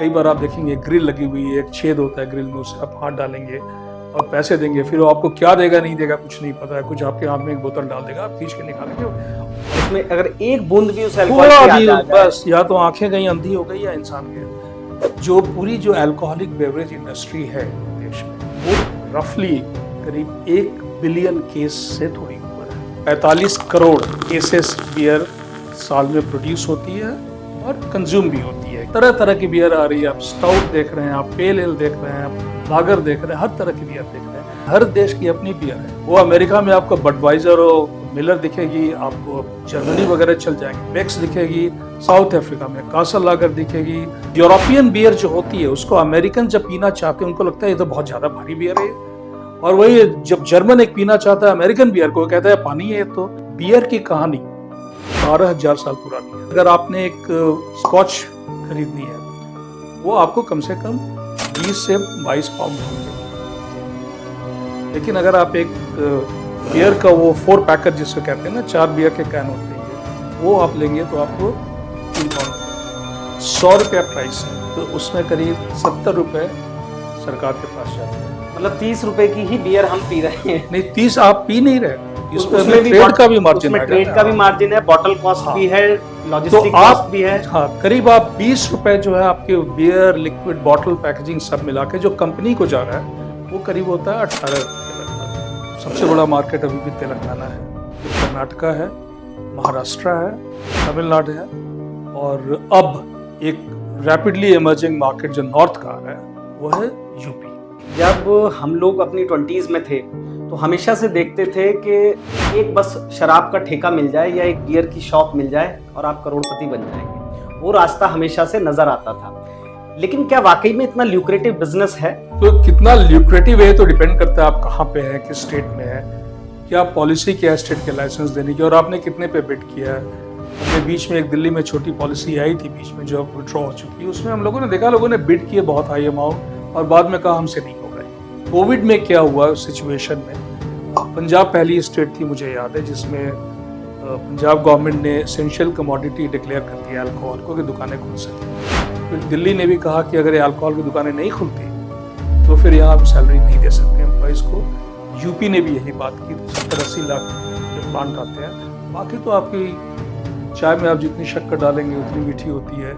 कई बार आप देखेंगे ग्रिल लगी हुई है, एक छेद होता है ग्रिल में, उससे आप हाथ डालेंगे और पैसे देंगे, फिर वो आपको क्या देगा नहीं देगा कुछ नहीं पता है, कुछ आपके हाथ में एक बोतल डाल देगा, आप खींच के निकालेंगे। उसमें अगर एक बूंद भी उस अल्कोहल थोड़ा की आ भी जाए, बस या तो आंखें कहीं अंधी हो गई या इंसान गया। जो पूरी जो अल्कोहलिक बेवरेज इंडस्ट्री है देश में, वो रफली करीब 1 बिलियन केस से थोड़ी ऊपर है। 45 करोड़ केसेस बियर साल में प्रोड्यूस होती है और कंज्यूम भी होती है। तरह तरह की बियर आ रही है, आप स्टाउट देख रहे हैं, आप पेल एल देख रहे हैं, आप लागर देख रहे हैं, हर तरह की बियर देख रहे हैं। हर देश की अपनी बियर है। वो अमेरिका में आपको बडवाइजर और मिलर दिखेगी, आपको जर्मनी वगैरह चल जाएंगे, बेक्स दिखेगी, साउथ अफ्रीका में कासल लागर दिखेगी। यूरोपियन बियर जो होती है उसको अमेरिकन जब पीना चाहते हैं उनको लगता है ये तो बहुत ज्यादा भारी बियर है, और वही जब जर्मन एक पीना चाहता है अमेरिकन बियर को, कहता है पानी है। तो बियर की कहानी 12,000 साल पुरानी है। अगर आपने एक स्कॉच खरीदनी है, वो आपको कम से कम 20 से 22 पाउंड होगी। लेकिन अगर आप एक बियर का वो 4 पैकर जिसको कहते हैं ना, 4 बियर के कैन होते हैं, वो आप लेंगे तो आपको 3 पाउंड, 100 रुपया प्राइस है। तो उसमें करीब 70 रुपये सरकार के पास जाते हैं। मतलब 30 रुपए की ही बियर हम पी रहे हैं। नहीं, 30 आप पी नहीं रहे, उसमें भी ट्रेड का भी मार्जिन है, ट्रेड का भी मार्जिन है, बॉटल कॉस्ट भी है, लॉजिस्टिक तो कॉस्ट भी है। हाँ, करीब आप 20 रुपए जो है आपके बियर, लिक्विड, बॉटल, पैकेजिंग सब मिला के जो कंपनी को जा रहा है वो करीब होता है 18 रुपये। सबसे बड़ा मार्केट अभी भी तेलंगाना है, कर्नाटका है, महाराष्ट्र है, तमिलनाडु है, और अब एक रैपिडली इमर्जिंग मार्केट जो नॉर्थ का आ रहा है वो है यूपी। जब हम लोग अपनी 20s में थे तो हमेशा से देखते थे कि एक बस शराब का ठेका मिल जाए या एक बियर की शॉप मिल जाए और आप करोड़पति बन जाएंगे। वो रास्ता हमेशा से नजर आता था। लेकिन क्या वाकई में इतना ल्यूक्रेटिव बिजनेस है? तो कितना ल्यूक्रेटिव है तो डिपेंड करता है आप कहाँ पे हैं, किस स्टेट में है, क्या पॉलिसी क्या है स्टेट के लाइसेंस देने की, और आपने कितने पे बिड किया है। हमने बीच में एक दिल्ली में छोटी पॉलिसी आई थी बीच में जो अब विड्रॉ हो चुकी है, उसमें हम लोगों ने देखा, लोगों ने बिड किए बहुत हाई अमाउंट और बाद में कहा हमसे नहीं हो गई। कोविड में क्या हुआ उस सिचुएशन में, पंजाब पहली स्टेट थी मुझे याद है जिसमें पंजाब गवर्नमेंट ने एसेंशियल कमोडिटी डिक्लेयर कर दिया अल्कोहल को कि दुकानें खुल सकें। फिर दिल्ली ने भी कहा कि अगर अल्कोहल की दुकानें नहीं खुलती तो फिर यहाँ आप सैलरी नहीं दे सकते एम्प्लॉइज़ को। यूपी ने भी यही बात की, 70-80 लाख जो प्लांट आते हैं। बाकी तो आपकी चाय में आप जितनी शक्कर डालेंगे उतनी मीठी होती है।